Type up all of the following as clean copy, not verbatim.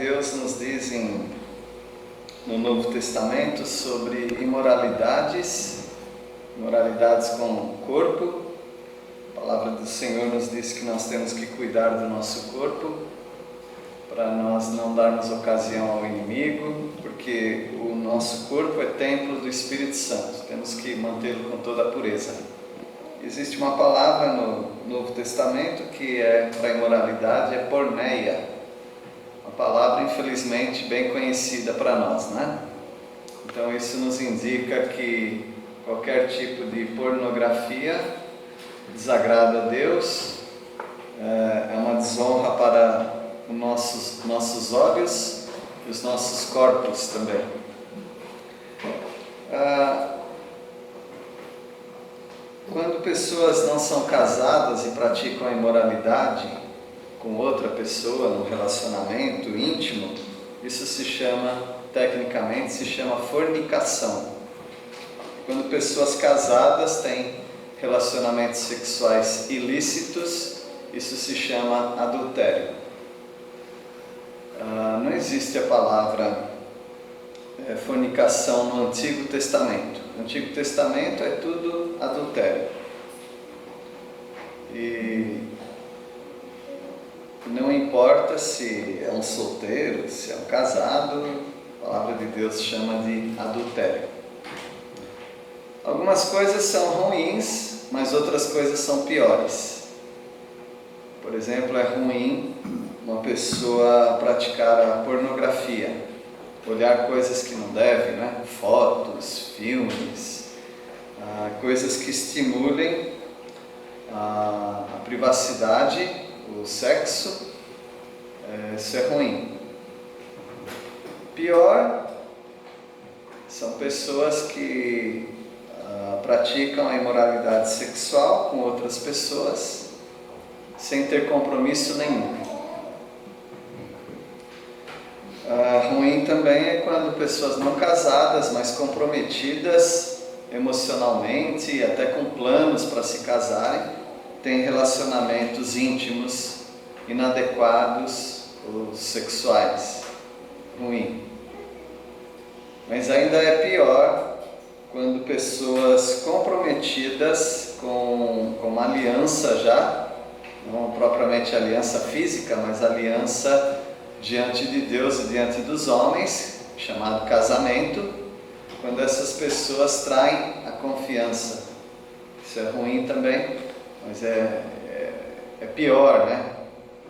Deus nos diz no Novo Testamento sobre imoralidades com o corpo. A palavra do Senhor nos diz que nós temos que cuidar do nosso corpo para nós não darmos ocasião ao inimigo, porque o nosso corpo é templo do Espírito Santo, temos que mantê-lo com toda a pureza. Existe uma palavra no Novo Testamento que é para imoralidade, é porneia, uma palavra infelizmente bem conhecida para nós, né? Então isso nos indica que qualquer tipo de pornografia desagrada a Deus, é uma desonra para os nossos olhos e os nossos corpos também. Quando pessoas não são casadas e praticam a imoralidade com outra pessoa num relacionamento íntimo, isso tecnicamente se chama fornicação. Quando pessoas casadas têm relacionamentos sexuais ilícitos, isso se chama adultério. Não existe a palavra fornicação no Antigo Testamento. No Antigo Testamento é tudo adultério. E não importa se é um solteiro, se é um casado, a palavra de Deus chama de adultério. Algumas coisas são ruins, mas outras coisas são piores. Por exemplo, é ruim uma pessoa praticar a pornografia, olhar coisas que não deve, né? Fotos, filmes, coisas que estimulem a privacidade, o sexo, isso é ruim. Pior são pessoas que praticam a imoralidade sexual com outras pessoas sem ter compromisso nenhum. Ruim também é quando pessoas não casadas, mas comprometidas emocionalmente e até com planos para se casarem, têm relacionamentos íntimos inadequados ou sexuais. Ruim. Mas ainda é pior quando pessoas comprometidas com uma aliança já, não propriamente aliança física, mas aliança diante de Deus e diante dos homens, chamado casamento, quando essas pessoas traem a confiança. Isso é ruim também, mas é pior, né?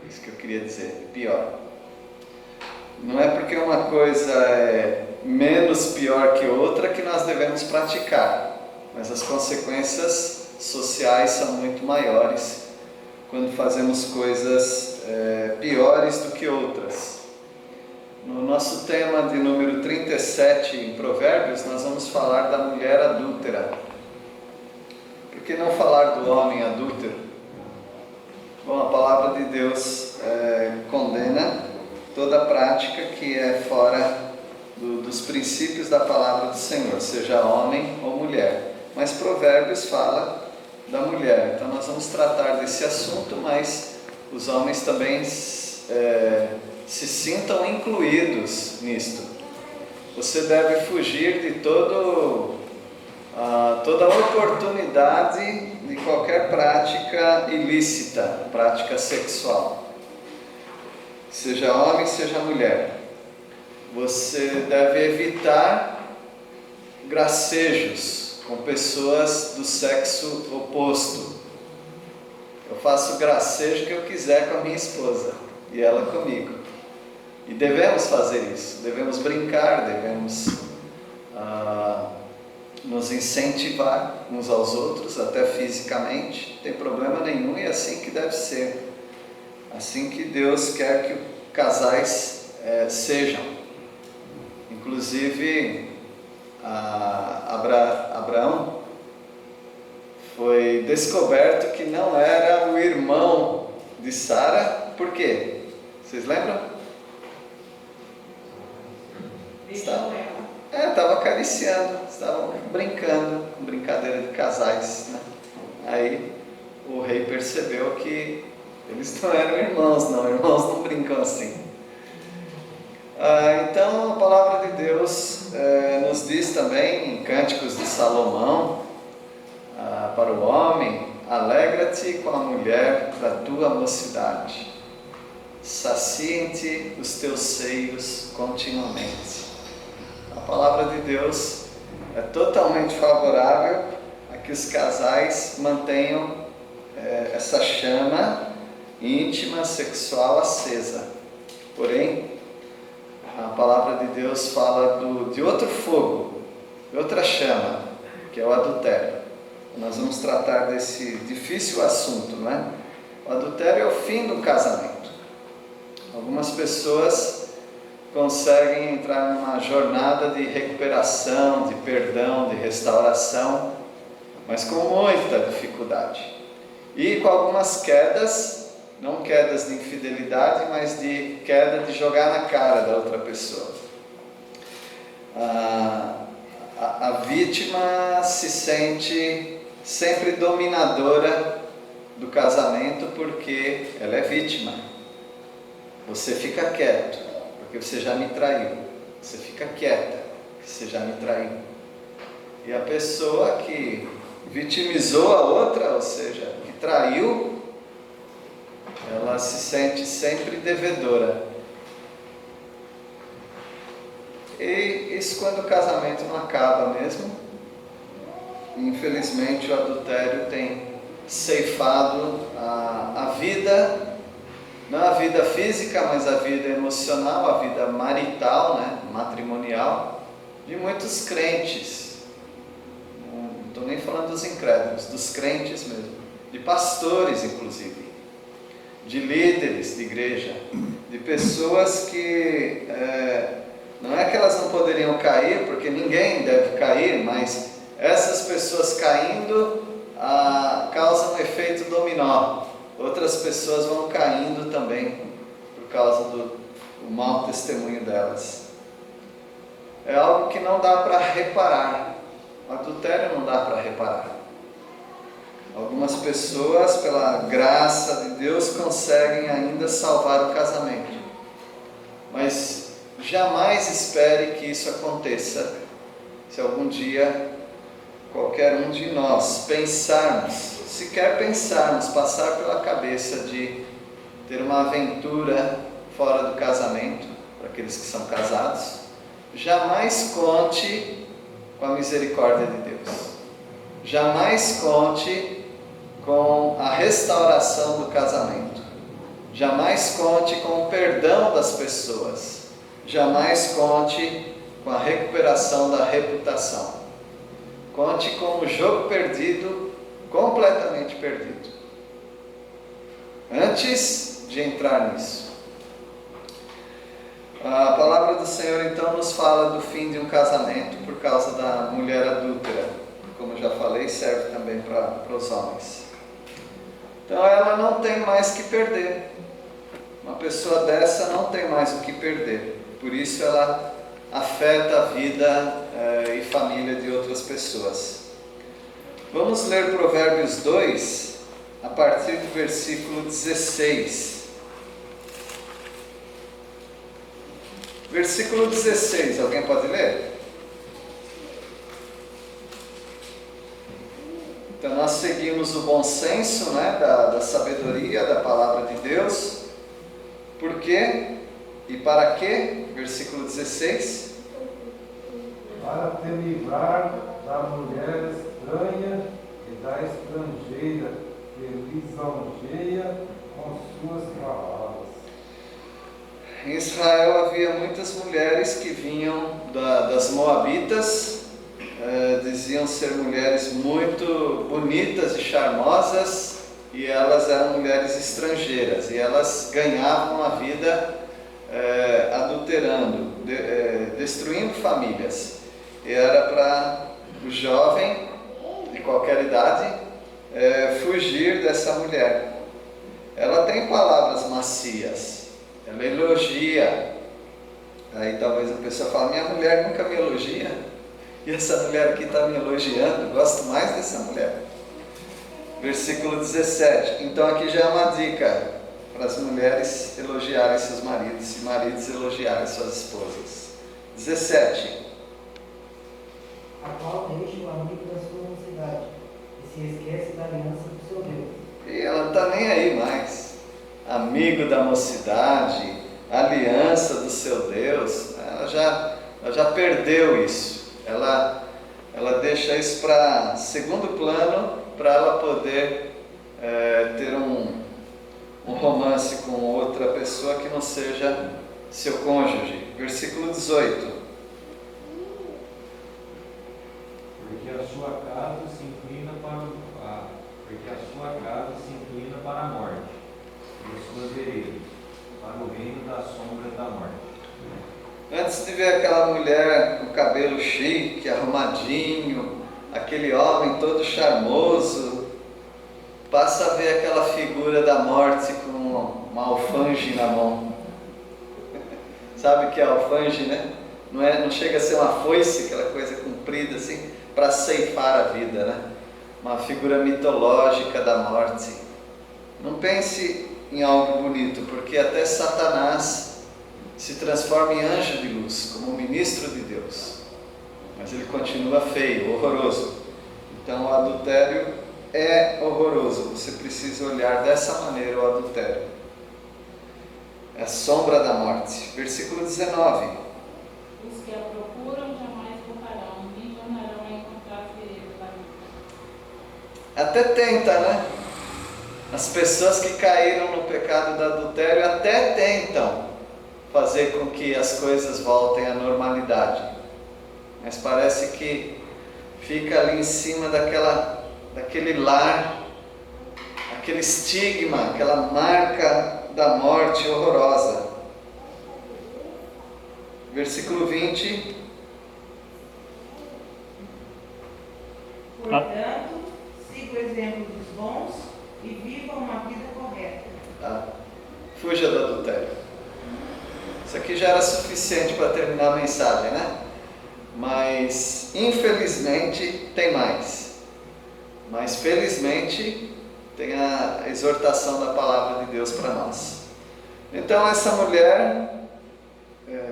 Isso que eu queria dizer, é pior. Não é porque uma coisa é menos pior que outra que nós devemos praticar, mas as consequências sociais são muito maiores quando fazemos coisas piores do que outras. No nosso tema de número 37 em Provérbios, nós vamos falar da mulher adúltera. Por que não falar do homem adúltero? Bom, a palavra de Deus condena toda prática que é fora dos princípios da palavra do Senhor, seja homem ou mulher. Mas Provérbios fala da mulher, então nós vamos tratar desse assunto, mas os homens também se sintam incluídos nisto. Você deve fugir de toda oportunidade de qualquer prática ilícita, prática sexual. Seja homem, seja mulher. Você deve evitar gracejos com pessoas do sexo oposto. Eu faço o gracejo que eu quiser com a minha esposa e ela comigo. E devemos fazer isso, devemos brincar, devemos nos incentivar uns aos outros, até fisicamente, não tem problema nenhum, e é assim que deve ser. Assim que Deus quer que casais sejam. Inclusive, Abraão foi descoberto que não era o irmão de Sara. Por quê? Vocês lembram? Estava acariciando, estavam brincando, brincadeira de casais, né? Aí o rei percebeu que eles não eram irmãos não brincam assim. Então a palavra de Deus nos diz também em Cânticos de Salomão, para o homem: alegra-te com a mulher da tua mocidade, sacia-te os teus seios continuamente. A palavra de Deus é totalmente favorável a que os casais mantenham essa chama íntima, sexual acesa. Porém, a palavra de Deus fala de outro fogo, de outra chama, que é o adultério. Nós vamos tratar desse difícil assunto, não é? O adultério é o fim do casamento. Algumas pessoas conseguem entrar numa jornada de recuperação, de perdão, de restauração, mas com muita dificuldade. E com algumas quedas, não quedas de infidelidade, mas de queda de jogar na cara da outra pessoa. A vítima se sente sempre dominadora do casamento porque ela é vítima. Você fica quieto, porque você já me traiu. Você fica quieta, porque você já me traiu. E a pessoa que vitimizou a outra, ou seja, que traiu, ela se sente sempre devedora. E isso quando o casamento não acaba mesmo. Infelizmente o adultério tem ceifado a vida, não a vida física, mas a vida emocional, a vida marital, né, matrimonial, de muitos crentes. Não estou nem falando dos incrédulos, dos crentes mesmo, de pastores inclusive, de líderes de igreja, de pessoas que não é que elas não poderiam cair, porque ninguém deve cair, mas essas pessoas caindo causam um efeito dominó. Outras pessoas vão caindo também por causa do mau testemunho delas. É algo que não dá para reparar. O adultério não dá para reparar. Algumas pessoas, pela graça de Deus, conseguem ainda salvar o casamento. Mas jamais espere que isso aconteça se algum dia qualquer um de nós pensarmos, sequer pensarmos, passar pela cabeça de ter uma aventura fora do casamento, para aqueles que são casados. Jamais conte com a misericórdia de Deus. Jamais conte com a restauração do casamento. Jamais conte com o perdão das pessoas. Jamais conte com a recuperação da reputação. Conte com o jogo perdido, completamente perdido, antes de entrar nisso. A palavra do Senhor então nos fala do fim de um casamento por causa da mulher adúltera. Como eu já falei, serve também para os homens. Então ela não tem mais que perder. Uma pessoa dessa não tem mais o que perder. Por isso ela afeta a vida e família de outras pessoas. Vamos ler Provérbios 2, a partir do versículo 16. Versículo 16, alguém pode ler? Então nós seguimos o bom senso, né, da sabedoria, da palavra de Deus. Por quê? E para quê? Versículo 16. Para te livrar da mulher estranha e da estrangeira que lisonjeia com suas palavras. Em Israel havia muitas mulheres que vinham das Moabitas, diziam ser mulheres muito bonitas e charmosas, e elas eram mulheres estrangeiras, e elas ganhavam a vida adulterando, destruindo famílias. E era para o jovem de qualquer idade fugir dessa mulher. Ela tem palavras macias, ela elogia. Aí talvez a pessoa fale: minha mulher nunca me elogia, e essa mulher aqui está me elogiando, gosto mais dessa mulher. Versículo 17. Então aqui já é uma dica: para as mulheres elogiarem seus maridos e maridos elogiarem suas esposas. 17. A qual deixa o amigo da sua mocidade e se esquece da aliança do seu Deus. E ela não está nem aí mais. Amigo da mocidade, aliança do seu Deus, ela já perdeu isso. Ela deixa isso para segundo plano, para ela poder ter um romance com outra pessoa que não seja seu cônjuge. Versículo 18. Porque a sua casa se inclina para a morte, e as suas veredas para o reino da sombra da morte. Antes de ver aquela mulher com o cabelo chique, arrumadinho, aquele homem todo charmoso, passa a ver aquela figura da morte com uma alfange na mão. Sabe o que é alfange, né? Não chega a ser uma foice, aquela coisa comprida assim, para ceifar a vida, né? Uma figura mitológica da morte. Não pense em algo bonito, porque até Satanás se transforma em anjo de luz, como ministro de Deus. Mas ele continua feio, horroroso. Então o adultério é horroroso. Você precisa olhar dessa maneira o adultério. É a sombra da morte. Versículo 19. Os que a procuram jamais voltarão, nem tornarão a encontrar as veredas da vida. Até tenta, né? As pessoas que caíram no pecado do adultério até tentam fazer com que as coisas voltem à normalidade. Mas parece que fica ali em cima daquele lar, aquele estigma, aquela marca da morte horrorosa. Versículo 20. Portanto, siga o exemplo dos bons e viva uma vida correta. Fuja do adultério. Isso aqui já era suficiente para terminar a mensagem, né? Mas, infelizmente, tem mais. Mas, felizmente, tem a exortação da palavra de Deus para nós. Então, essa mulher,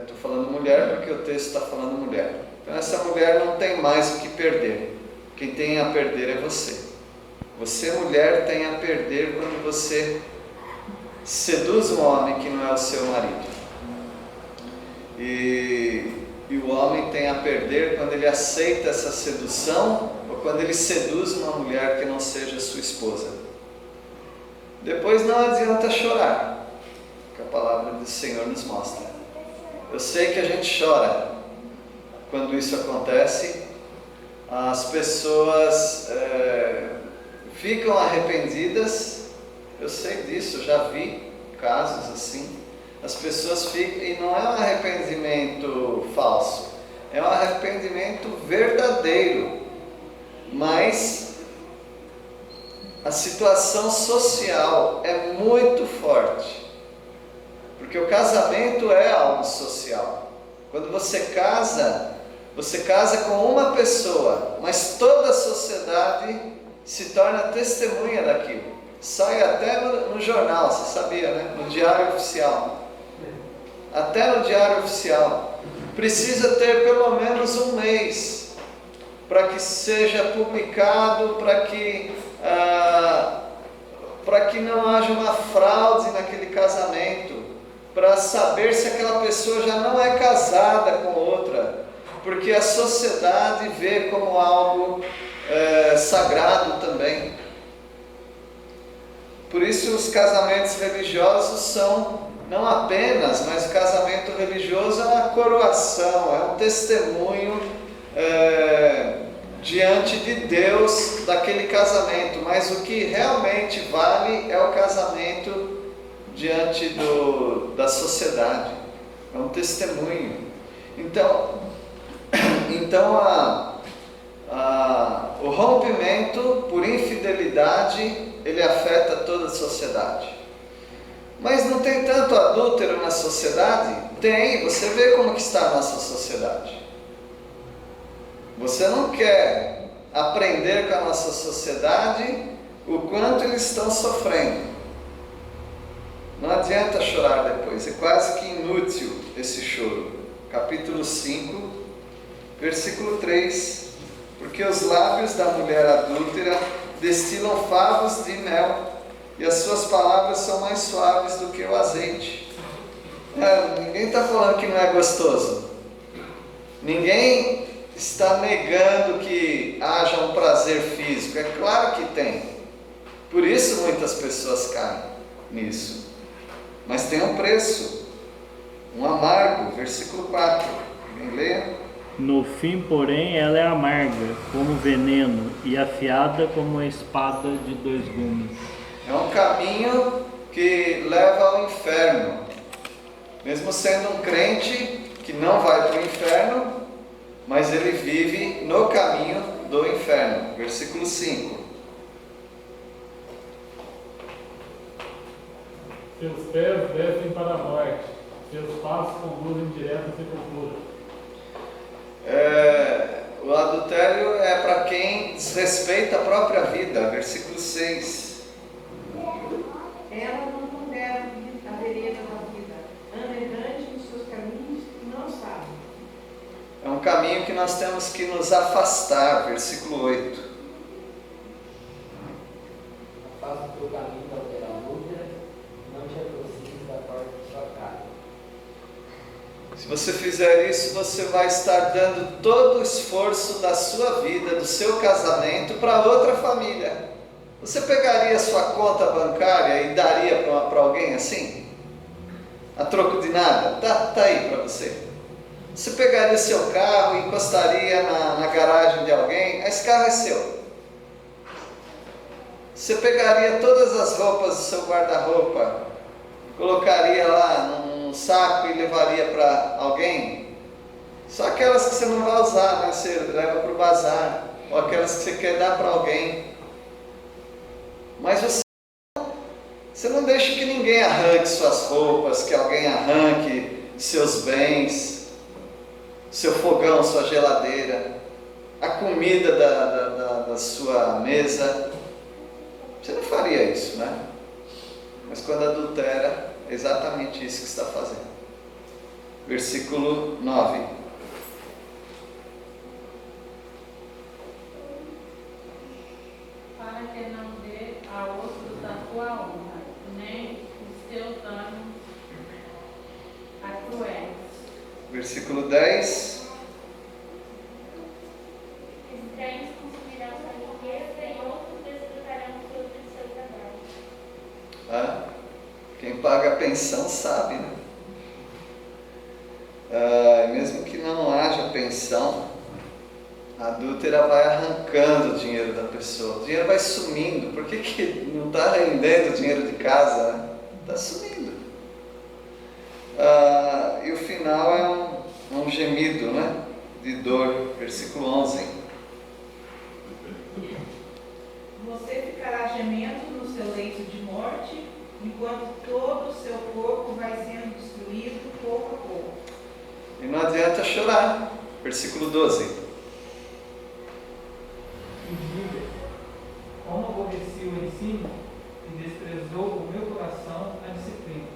estou falando mulher porque o texto está falando mulher. Então, essa mulher não tem mais o que perder. Quem tem a perder é você. Você, mulher, tem a perder quando você seduz um homem que não é o seu marido. E o homem tem a perder quando ele aceita essa sedução ou quando ele seduz uma mulher que não seja sua esposa. Depois não adianta chorar, que a palavra do Senhor nos mostra. Eu sei que a gente chora quando isso acontece. As pessoas ficam arrependidas. Eu sei disso, já vi casos assim. As pessoas ficam, e não é um arrependimento falso, é um arrependimento verdadeiro, mas a situação social é muito forte, porque o casamento é algo social. Quando você casa com uma pessoa, mas toda a sociedade se torna testemunha daquilo. Sai até no jornal, você sabia, né? No Diário Oficial. Até no Diário Oficial. Precisa ter pelo menos um mês para que seja publicado, para que não haja uma fraude naquele casamento, para saber se aquela pessoa já não é casada com outra, porque a sociedade vê como algo sagrado também. Por isso os casamentos religiosos são não apenas, mas o casamento religioso é uma coroação, é um testemunho diante de Deus daquele casamento, mas o que realmente vale é o casamento diante da sociedade, é um testemunho. Então o rompimento por infidelidade, ele afeta toda a sociedade. Mas não tem tanto adúltero na sociedade? Tem, você vê como que está a nossa sociedade. Você não quer aprender com a nossa sociedade o quanto eles estão sofrendo. Não adianta chorar depois, é quase que inútil esse choro. Capítulo 5, versículo 3. Porque os lábios da mulher adúltera destilam favos de mel, e as suas palavras são mais suaves do que o azeite. Ninguém está falando que não é gostoso. Ninguém está negando que haja um prazer físico. É claro que tem. Por isso muitas pessoas caem nisso. Mas tem um preço, um amargo. Versículo 4. Alguém lê? No fim, porém, ela é amarga, como veneno, e afiada como a espada de 2 gumes. É um caminho que leva ao inferno. Mesmo sendo um crente que não vai para o inferno, mas ele vive no caminho do inferno. Versículo 5. Seus pés descem para a morte, seus passos conduzem direto à sepultura. O adultério é para quem desrespeita a própria vida. Versículo 6. Ela não pondera a vereda da vida, anda errante nos seus caminhos e não sabe. É um caminho que nós temos que nos afastar. Versículo 8. Afasta o teu caminho da mulher adúltera, não te aproximes da porta de sua casa. Se você fizer isso, você vai estar dando todo o esforço da sua vida, do seu casamento, para outra família. Você pegaria a sua conta bancária e daria para alguém assim? A troco de nada? Tá aí para você. Você pegaria o seu carro e encostaria na garagem de alguém? Esse carro é seu. Você pegaria todas as roupas do seu guarda-roupa, colocaria lá num saco e levaria para alguém? Só aquelas que você não vai usar, né? Você leva para o bazar, ou aquelas que você quer dar para alguém. Mas você não deixa que ninguém arranque suas roupas, que alguém arranque seus bens, seu fogão, sua geladeira, a comida da sua mesa. Você não faria isso, né? Mas quando adultera, é exatamente isso que está fazendo. Versículo 9. Para que não dê a outros da tua honra, nem os teus danos a cruéis. Versículo 10. Estranhos consumirão sua riqueza e outros desfrutarão do fruto de seu trabalho. Quem paga a pensão sabe, né? Mesmo que não haja pensão, a adúltera vai arrancando o dinheiro da pessoa. O dinheiro vai sumindo. Por que não está rendendo o dinheiro de casa? Né? Está sumindo. E o final é um gemido, né? De dor. Versículo 11. Você ficará gemendo no seu leito de morte, enquanto todo o seu corpo vai sendo destruído pouco a pouco. E não adianta chorar. Versículo 12. E diga, como aborreci o ensino e desprezou o meu coração a disciplina.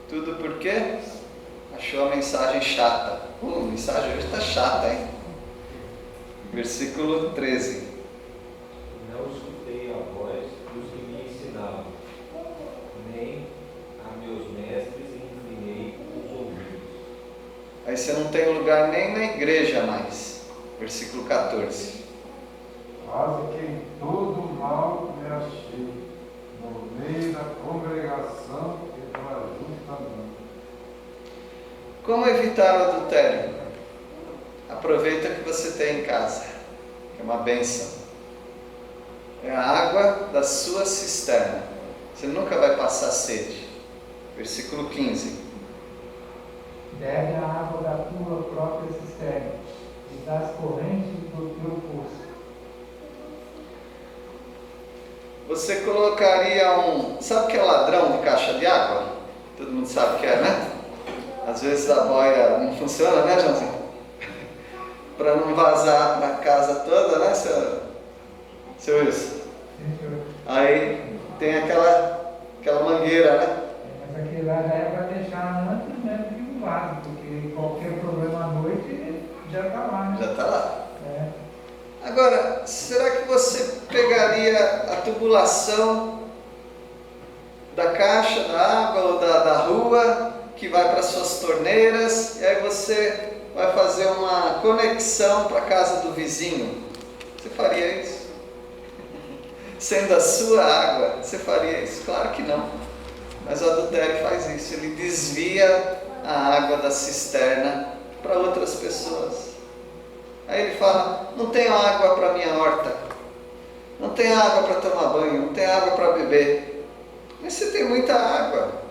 Tudo porque achou a mensagem chata. A mensagem hoje está chata, hein? Versículo 13. Não escutei a voz dos que me ensinavam, nem a meus mestres inclinei os ouvidos. Aí você não tem lugar nem na igreja mais. Versículo 14. Quase que em todo mal me achei, no meio da congregação e do ajuntamento. Como evitar o adultério? Aproveita o que você tem em casa, que é uma bênção. É a água da sua cisterna. Você nunca vai passar sede. Versículo 15. Bebe a água da tua própria cisterna e das correntes do teu poço. Você colocaria sabe o que é ladrão de caixa de água? Todo mundo sabe o que é, né? Às vezes a boia não funciona, né, Joãozinho? Para não vazar na casa toda, né, seu Wilson? Aí tem aquela mangueira, né? pegar já é para deixar antes mesmo de um vaso, porque qualquer problema à noite já está lá, né? Já está lá. É. Agora, será que você pegaria a tubulação da caixa da água ou da rua que vai para suas torneiras e aí você vai fazer uma conexão para a casa do vizinho? Você faria isso? Sendo a sua água, você faria isso? Claro que não. Mas o adultério faz isso, ele desvia a água da cisterna para outras pessoas. Aí ele fala, não tenho água para minha horta, não tenho água para tomar banho, não tenho água para beber. Mas você tem muita água,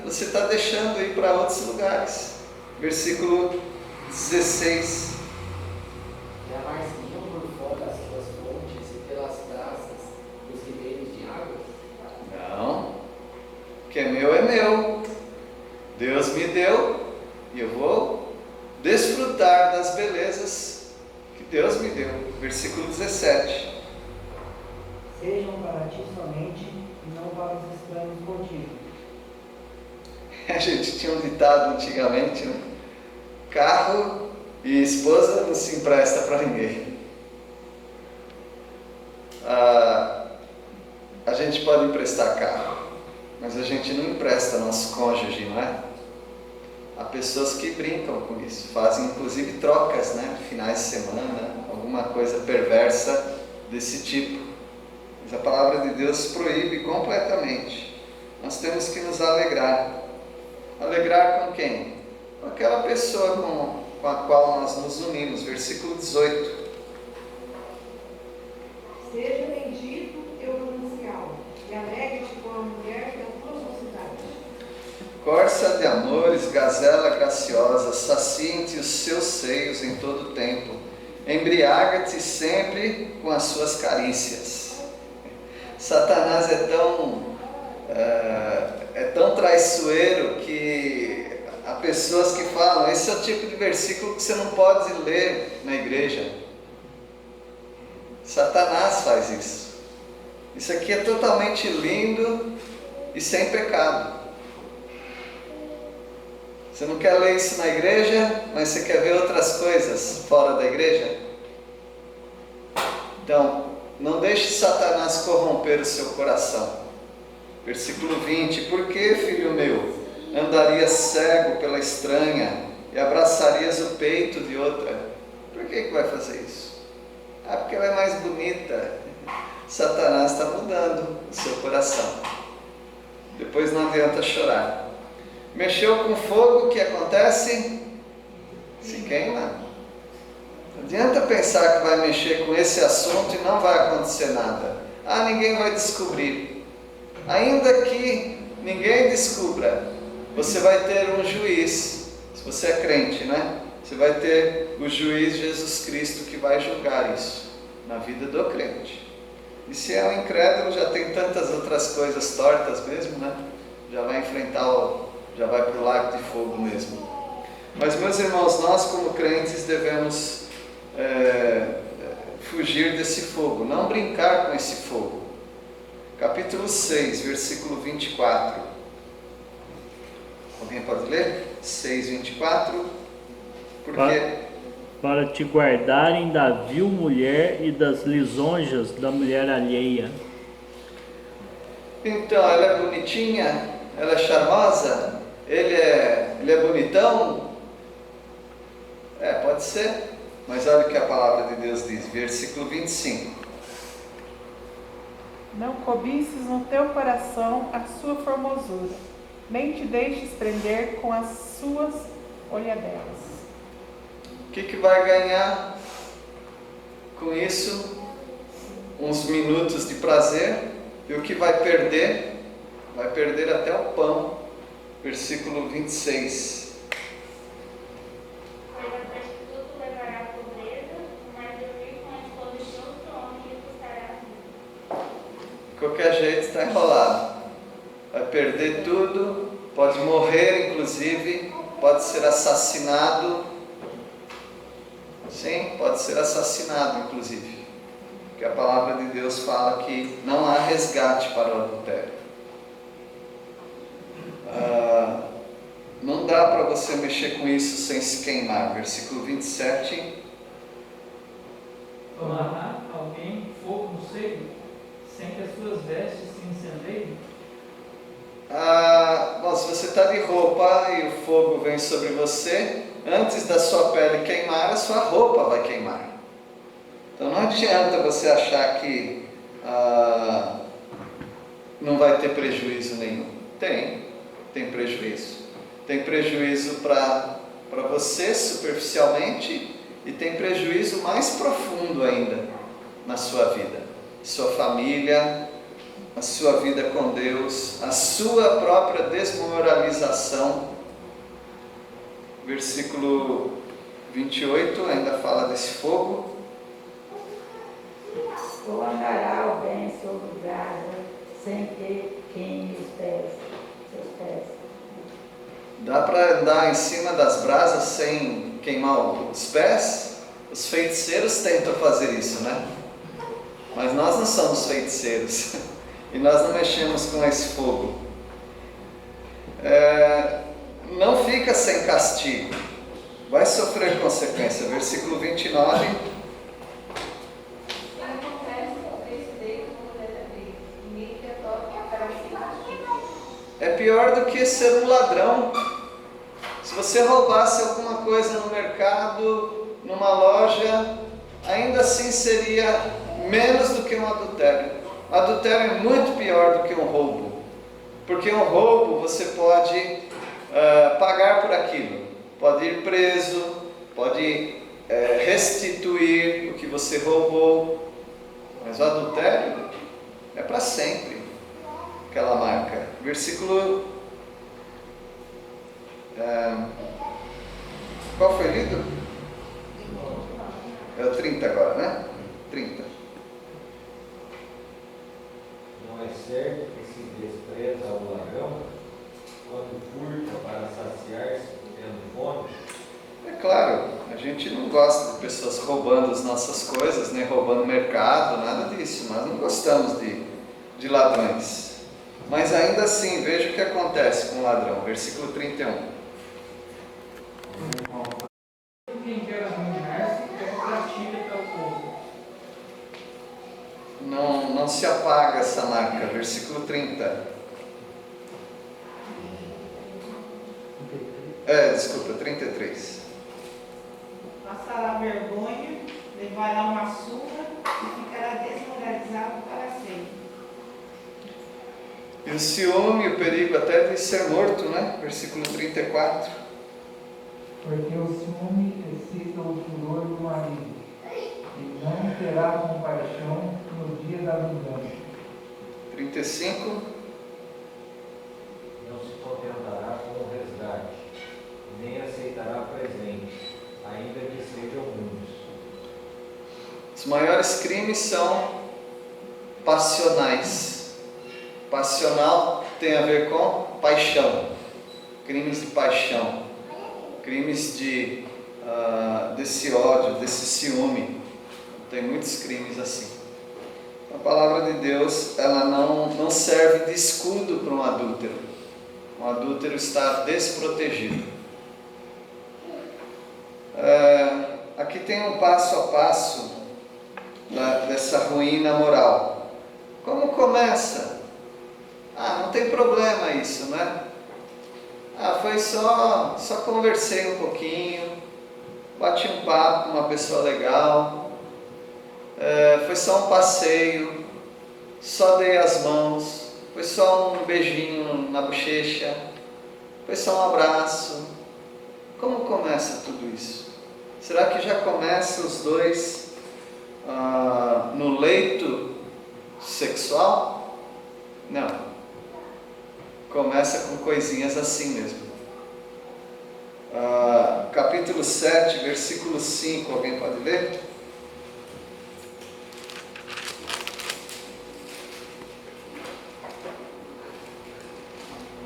você está deixando ir para outros lugares. Versículo 16. E amar-se-iam por fora as suas fontes e pelas praças os ribeiros de água? Não, o que é meu, Deus me deu e eu vou desfrutar das belezas que Deus me deu. Versículo 17. Sejam para ti somente e não para os estranhos contigo. A gente tinha um ditado antigamente, né? Carro e esposa não se empresta para ninguém. A gente pode emprestar carro, mas a gente não empresta nosso cônjuge, não é? Há pessoas que brincam com isso, fazem inclusive trocas, né? Finais de semana, alguma coisa perversa desse tipo. Mas a palavra de Deus proíbe completamente. Nós temos que nos alegrar. Alegrar com quem? Com aquela pessoa com a qual nós nos unimos. Versículo 18. Seja bendito teu manancial, e alegre-te com a mulher da tua mocidade. Corça de amores, gazela graciosa, sacia-te os seus seios em todo o tempo. Embriaga-te sempre com as suas carícias. Satanás é tão traiçoeiro que há pessoas que falam, esse é o tipo de versículo que você não pode ler na igreja. Satanás faz isso. Isso aqui é totalmente lindo e sem pecado. Você não quer ler isso na igreja, mas você quer ver outras coisas fora da igreja? Então, não deixe Satanás corromper o seu coração. Versículo 20. Por que, filho meu, andarias cego pela estranha e abraçarias o peito de outra? Por que vai fazer isso? Porque ela é mais bonita. Satanás está mudando o seu coração. Depois não adianta chorar. Mexeu com fogo, o que acontece? Se queima. Não adianta pensar que vai mexer com esse assunto e não vai acontecer nada. Ninguém vai descobrir. Ainda que ninguém descubra, você vai ter um juiz. Se você é crente, né? Você vai ter o juiz Jesus Cristo que vai julgar isso na vida do crente. E se é um incrédulo, já tem tantas outras coisas tortas mesmo, né? Já vai enfrentar, já vai para o lago de fogo mesmo. Mas, meus irmãos, nós como crentes devemos fugir desse fogo, não brincar com esse fogo. Capítulo 6, versículo 24. Alguém pode ler? 6, 24. Para te guardarem da vil mulher e das lisonjas da mulher alheia. Então, ela é bonitinha? Ela é charmosa? Ele é bonitão? Pode ser. Mas olha o que a palavra de Deus diz. Versículo 25. Não cobices no teu coração a sua formosura, nem te deixes prender com as suas olhadelas. O que vai ganhar com isso? Uns minutos de prazer. E o que vai perder? Vai perder até o pão. Versículo 26. De qualquer jeito está enrolado. Vai perder tudo, pode morrer inclusive, pode ser assassinado. Sim, pode ser assassinado inclusive. Porque a palavra de Deus fala que não há resgate para o adultério. dá para você mexer com isso sem se queimar. Versículo 27. Tomará alguém fogo no seio, sem que as suas vestes se incendeiem? Bom, se você está de roupa e o fogo vem sobre você, antes da sua pele queimar, a sua roupa vai queimar. Então não adianta você achar que não vai ter prejuízo nenhum. Tem prejuízo. Tem prejuízo para você superficialmente e tem prejuízo mais profundo ainda na sua vida. Sua família, a sua vida com Deus, a sua própria desmoralização. Versículo 28 ainda fala desse fogo. Ou andará alguém sobre brasa, sem que queime seus pés. Dá para andar em cima das brasas sem queimar os pés? Os feiticeiros tentam fazer isso, né? Mas nós não somos feiticeiros. E nós não mexemos com esse fogo. Não fica sem castigo. Vai sofrer consequência. Versículo 29. É pior do que ser um ladrão. Se você roubasse alguma coisa no mercado, numa loja, ainda assim seria menos do que um adultério. O adultério é muito pior do que um roubo. Porque um roubo você pode pagar por aquilo. Pode ir preso, pode restituir o que você roubou. Mas o adultério é para sempre. Aquela marca. Versículo... qual foi lido? É o 30 agora, né? 30. Não é certo que se despreza o ladrão quando furta para saciar-se tendo fome? É claro, a gente não gosta de pessoas roubando as nossas coisas, nem roubando o mercado, nada disso. Nós não gostamos de ladrões. Mas ainda assim, veja o que acontece com o ladrão. Versículo 31. Quem quer arruinar-se, pratica para o povo. Não se apaga essa marca. Versículo 30. Desculpa, 33. Passará vergonha, levará uma surra e ficará desmoralizado para sempre. E o ciúme, o perigo até de ser morto, né? Versículo 34. Porque o ciúme excita o furor do marido, e não terá compaixão no dia da vingança. 35. Não se contentará com o resgate, nem aceitará presente, ainda que sejam muitos. Os maiores crimes são passionais. Passional tem a ver com paixão. Crimes de paixão. Crimes desse ódio, desse ciúme. Tem muitos crimes assim. A palavra de Deus, ela não serve de escudo para um adúltero. Um adúltero está desprotegido. Aqui tem um passo a passo dessa ruína moral. Como começa? Não tem problema isso, né? Foi só conversei um pouquinho, bati um papo com uma pessoa legal, foi só um passeio, só dei as mãos, foi só um beijinho na bochecha, foi só um abraço. Como começa tudo isso? Será que já começa os dois no leito sexual? Não. Começa com coisinhas assim mesmo. Capítulo 7, versículo 5, alguém pode ler?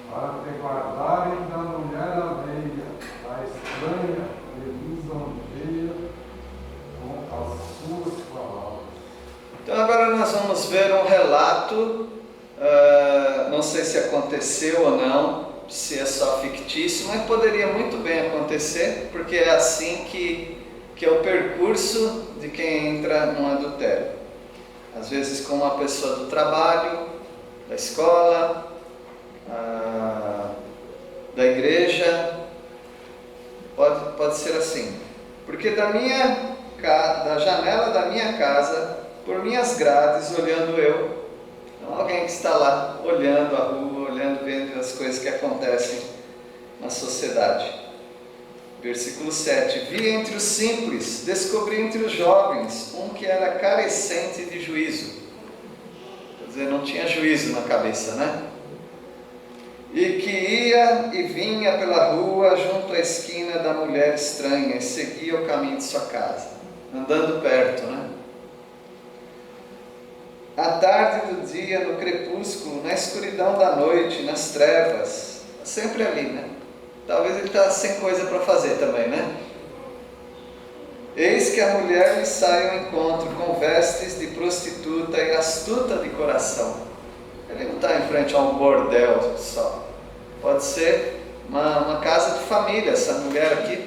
Para te guardarem da mulher alheia, da estranha e lisonjeia com as suas palavras. Então agora nós vamos ver um relato, não sei se aconteceu ou não, se é só fictício, mas poderia muito bem acontecer, porque é assim que é o percurso de quem entra num adultério. Às vezes com uma pessoa do trabalho, da escola, da igreja, pode ser assim. Porque da janela da minha casa, por minhas grades, olhando eu, alguém que está lá olhando a rua, vendo as coisas que acontecem na sociedade. Versículo 7. Vi entre os simples, descobri entre os jovens, um que era carecente de juízo. Quer dizer, não tinha juízo na cabeça, né? E que ia e vinha pela rua junto à esquina da mulher estranha e seguia o caminho de sua casa, andando perto, né? À tarde do dia, no crepúsculo, na escuridão da noite, nas trevas, sempre ali, né? Talvez ele está sem coisa para fazer também, né? Eis que a mulher lhe sai ao encontro com vestes de prostituta e astuta de coração. Ele não está em frente a um bordel só. Pode ser uma casa de família. Essa mulher aqui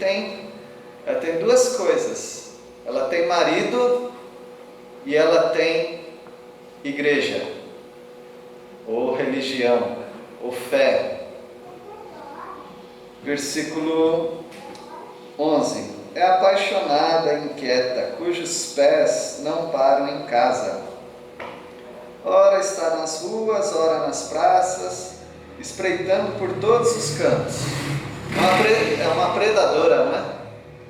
ela tem duas coisas. Ela tem marido e ela tem igreja, ou religião, ou fé. Versículo 11. É apaixonada e inquieta, cujos pés não param em casa. Ora está nas ruas, ora nas praças, espreitando por todos os cantos. É uma predadora, né?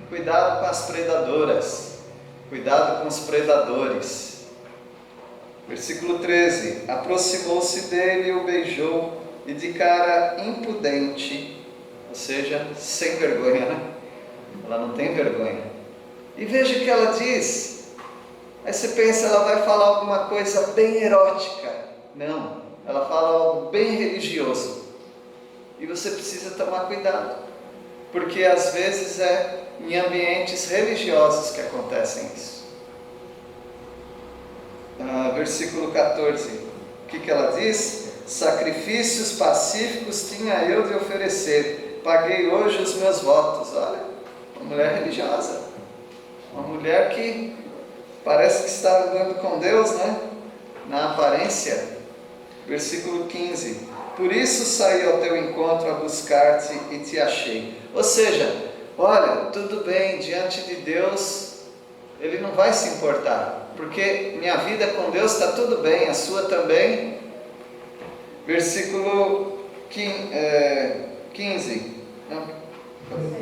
Cuidado com as predadoras. Cuidado com os predadores. Versículo 13. Aproximou-se dele, o beijou, e de cara impudente, ou seja, sem vergonha, né? Ela não tem vergonha. E veja o que ela diz. Aí você pensa, ela vai falar alguma coisa bem erótica. Não, ela fala algo bem religioso. E você precisa tomar cuidado, porque às vezes é em ambientes religiosos que acontecem isso. Versículo 14. O que ela diz? Sacrifícios pacíficos tinha eu de oferecer. Paguei hoje os meus votos. Olha, uma mulher religiosa, uma mulher que parece que está andando com Deus, né? Na aparência. Versículo 15. Por isso saí ao teu encontro a buscar-te e te achei. Ou seja, olha, tudo bem, diante de Deus, Ele não vai se importar, porque minha vida com Deus está tudo bem, a sua também. Versículo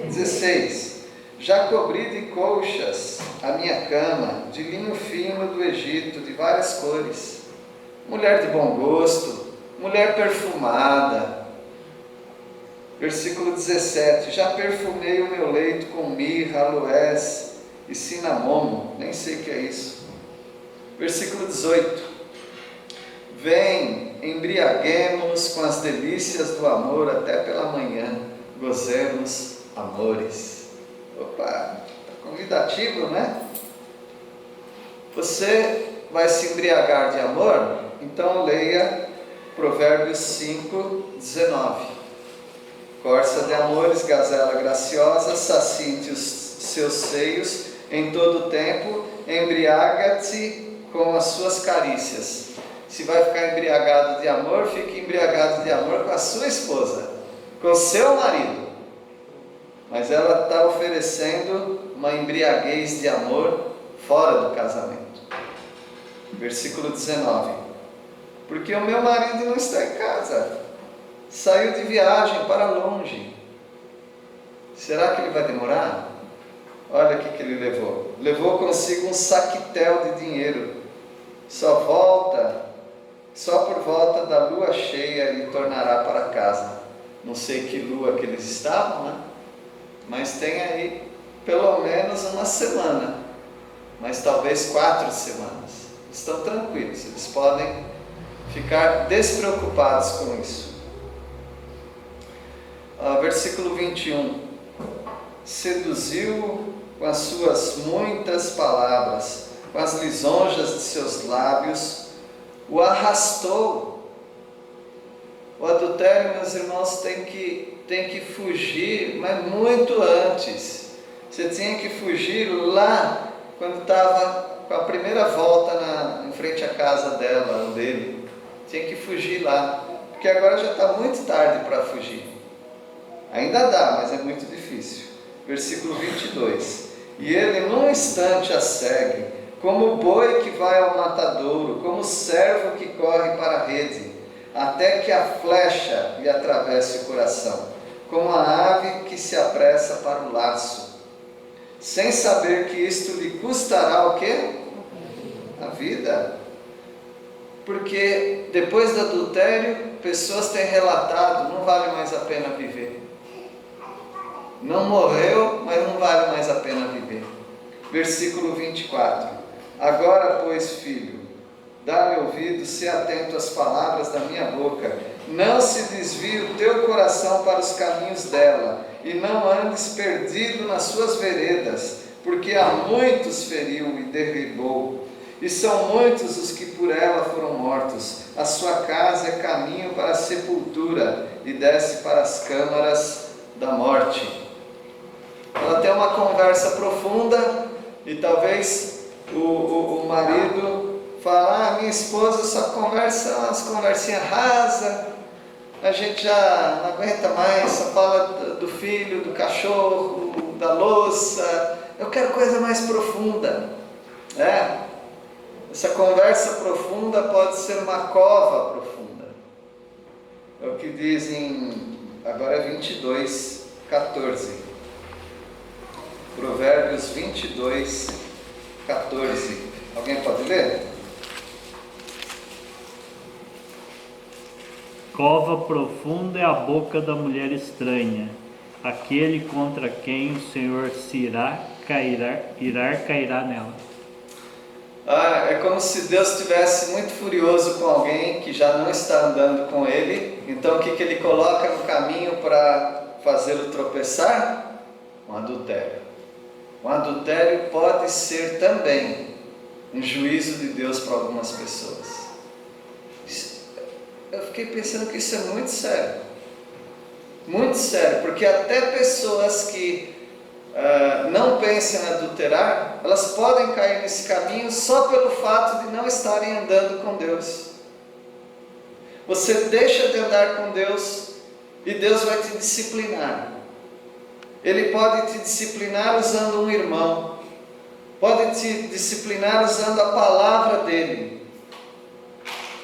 16. Já cobri de colchas a minha cama, de linho fino do Egito, de várias cores. Mulher de bom gosto, mulher perfumada. Versículo 17. Já perfumei o meu leito com mirra, aloés e cinamomo. Nem sei o que é isso. Versículo 18. Vem, embriaguemo-nos com as delícias do amor até pela manhã, gozemos amores. Opa, está convidativo, né? Você vai se embriagar de amor? Então leia Provérbios 5, 19. Corça de amores, gazela graciosa, sacie-te os seus seios em todo o tempo, embriaga-te com as suas carícias. Se vai ficar embriagado de amor, fique embriagado de amor com a sua esposa, com o seu marido. Mas ela está oferecendo uma embriaguez de amor fora do casamento. Versículo 19. Porque o meu marido não está em casa, saiu de viagem para longe. Será que ele vai demorar? Olha o que ele levou. Levou consigo um saquitel de dinheiro. Só por volta da lua cheia ele tornará para casa. Não sei que lua que eles estavam, né? Mas tem aí pelo menos uma semana, mas talvez 4 semanas. Estão tranquilos, eles podem ficar despreocupados com isso. Versículo 21. Seduziu com as suas muitas palavras, com as lisonjas de seus lábios, o arrastou. O adultério, meus irmãos, tem que fugir, mas muito antes. Você tinha que fugir lá quando estava com a primeira volta em frente à casa dela ou dele. Tinha que fugir lá, porque agora já está muito tarde para fugir. Ainda dá, mas é muito difícil. Versículo 22. E ele num instante a segue, como o boi que vai ao matadouro, como o servo que corre para a rede, até que a flecha lhe atravesse o coração, como a ave que se apressa para o laço, sem saber que isto lhe custará o quê? A vida. Porque depois do adultério, pessoas têm relatado, não vale mais a pena viver. Não morreu, mas não vale mais a pena viver. Versículo 24. Agora, pois, filho, dá-me ouvido, se atento às palavras da minha boca. Não se desvie o teu coração para os caminhos dela, e não andes perdido nas suas veredas, porque a muitos feriu e derribou, e são muitos os que por ela foram mortos. A sua casa é caminho para a sepultura, e desce para as câmaras da morte. Ela tem uma conversa profunda, e talvez o marido fala: minha esposa só conversa umas conversinhas rasas, a gente já não aguenta mais, só fala do filho, do cachorro, da louça, eu quero coisa mais profunda. Essa conversa profunda pode ser uma cova profunda. É o que dizem, agora é 22, 14. Provérbios 22, 14. Alguém pode ler? Cova profunda é a boca da mulher estranha. Aquele contra quem o Senhor se irá cairá nela. É como se Deus estivesse muito furioso com alguém que já não está andando com Ele. Então o que Ele coloca no caminho para fazê-lo tropeçar? Um adultério. Um adultério pode ser também um juízo de Deus para algumas pessoas. Eu fiquei pensando que isso é muito sério. Muito sério, porque até pessoas que não pensam em adulterar, elas podem cair nesse caminho só pelo fato de não estarem andando com Deus. Você deixa de andar com Deus e Deus vai te disciplinar. Ele pode te disciplinar usando um irmão, pode te disciplinar usando a palavra dele,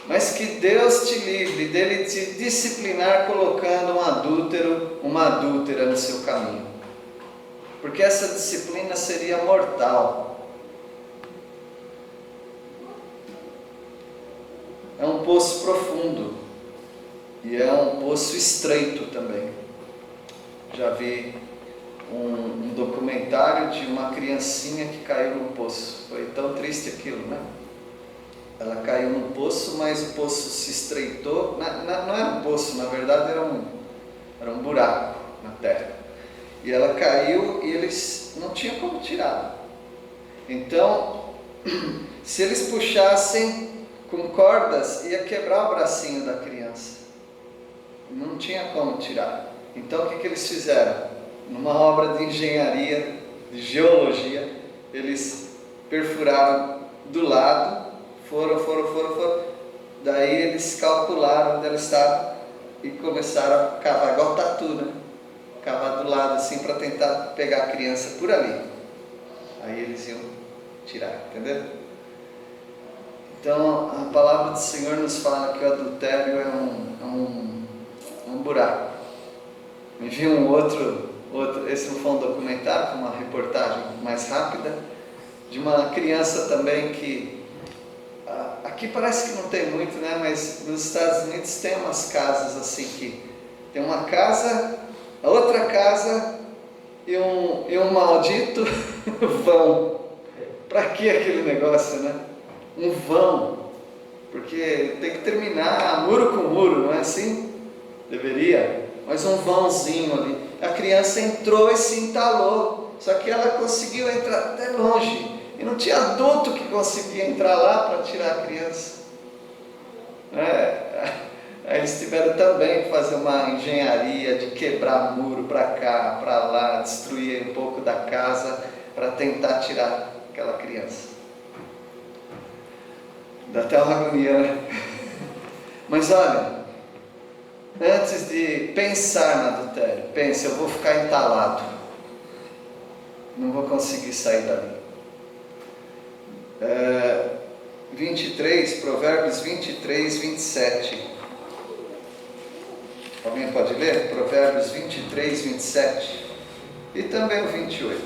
mas que Deus te livre dele te disciplinar colocando um adúltero, uma adúltera no seu caminho, porque essa disciplina seria mortal. É um poço profundo e é um poço estreito também. Já vi um documentário de uma criancinha que caiu num poço. Foi tão triste aquilo, né? Ela caiu num poço, mas o poço se estreitou. Não era um poço, na verdade era um buraco na terra. E ela caiu e eles não tinham como tirar. Então, se eles puxassem com cordas, ia quebrar o bracinho da criança. Não tinha como tirar. Então o que eles fizeram? Numa obra de engenharia, de geologia, eles perfuraram do lado, foram, daí eles calcularam onde ela estava e começaram a cavar, igual tatu, né? Cavar do lado assim para tentar pegar a criança por ali. Aí eles iam tirar, entendeu? Então a palavra do Senhor nos fala que o adultério é um buraco. Me vi um outro, esse não foi um documentário, foi uma reportagem mais rápida, de uma criança também que, aqui parece que não tem muito, né? Mas nos Estados Unidos tem umas casas assim que tem uma casa, a outra casa e um maldito vão. Para que aquele negócio, né? Um vão, porque tem que terminar muro com muro, não é assim? Deveria, mas um vãozinho ali. A criança entrou e se entalou, só que ela conseguiu entrar até longe, e não tinha adulto que conseguia entrar lá para tirar a criança. Aí eles tiveram também que fazer uma engenharia de quebrar muro para cá, para lá, destruir um pouco da casa para tentar tirar aquela criança. Dá até uma agonia, né? Mas olha, antes de pensar no adultério, pense, eu vou ficar entalado, não vou conseguir sair dali. 23, Provérbios 23, 27. Alguém pode ler? Provérbios 23, 27 e também o 28.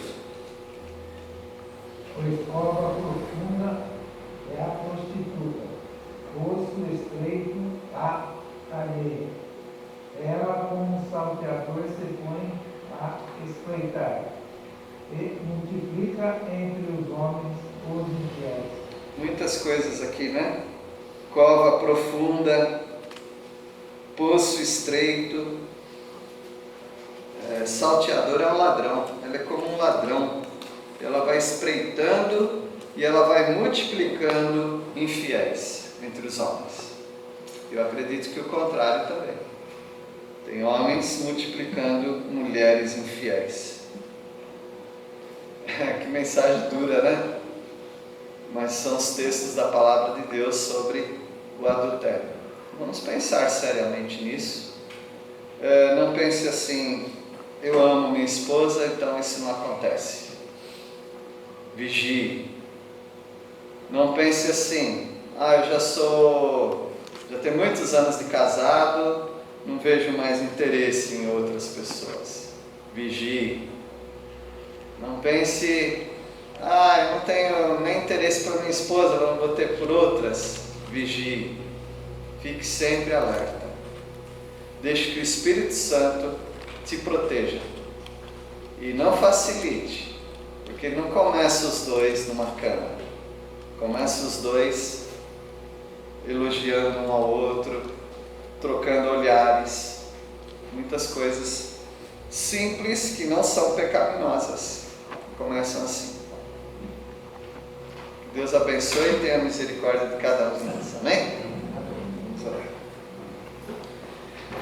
Pois cova profunda é a prostituta, poço estreito a alheia. Ela, como um salteador, se põe a espreitar e multiplica entre os homens os infiéis. Muitas coisas aqui, né? Cova profunda, poço estreito, salteador é um ladrão, ela é como um ladrão, ela vai espreitando e ela vai multiplicando infiéis entre os homens. Eu acredito que o contrário também, tem homens multiplicando mulheres infiéis. Que mensagem dura, né? Mas são os textos da palavra de Deus sobre o adultério. Vamos pensar seriamente nisso. Não pense assim, eu amo minha esposa, então isso não acontece. Vigie. Não pense assim, eu já tenho muitos anos de casado, não vejo mais interesse em outras pessoas. Vigie. Não pense, eu não tenho nem interesse por minha esposa, não vou ter por outras. Vigie. Fique sempre alerta. Deixe que o Espírito Santo te proteja. E não facilite, porque não começa os dois numa cama. Começa os dois elogiando um ao outro, trocando olhares. Muitas coisas simples que não são pecaminosas começam assim. Que Deus abençoe e tenha misericórdia de cada um de nós. Amém?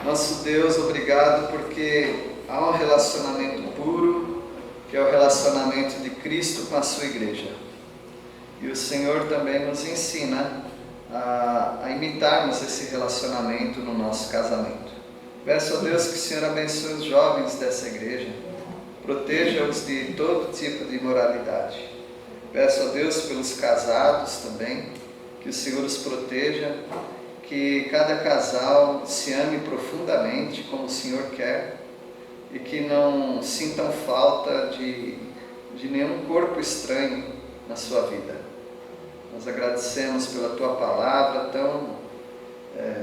Nosso Deus, obrigado porque há um relacionamento puro, que é o relacionamento de Cristo com a sua igreja. E o Senhor também nos ensina a imitarmos esse relacionamento no nosso casamento. Peço a Deus que o Senhor abençoe os jovens dessa igreja, proteja-os de todo tipo de imoralidade. Peço a Deus pelos casados também, que o Senhor os proteja, que cada casal se ame profundamente como o Senhor quer e que não sintam falta de nenhum corpo estranho na sua vida. Nós agradecemos pela Tua palavra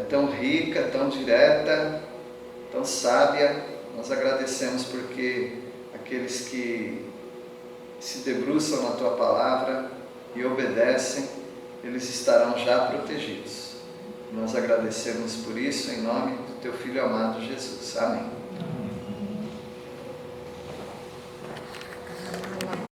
tão rica, tão direta, tão sábia. Nós agradecemos porque aqueles que se debruçam na Tua palavra e obedecem, eles estarão já protegidos. Nós agradecemos por isso em nome do Teu Filho amado Jesus. Amém.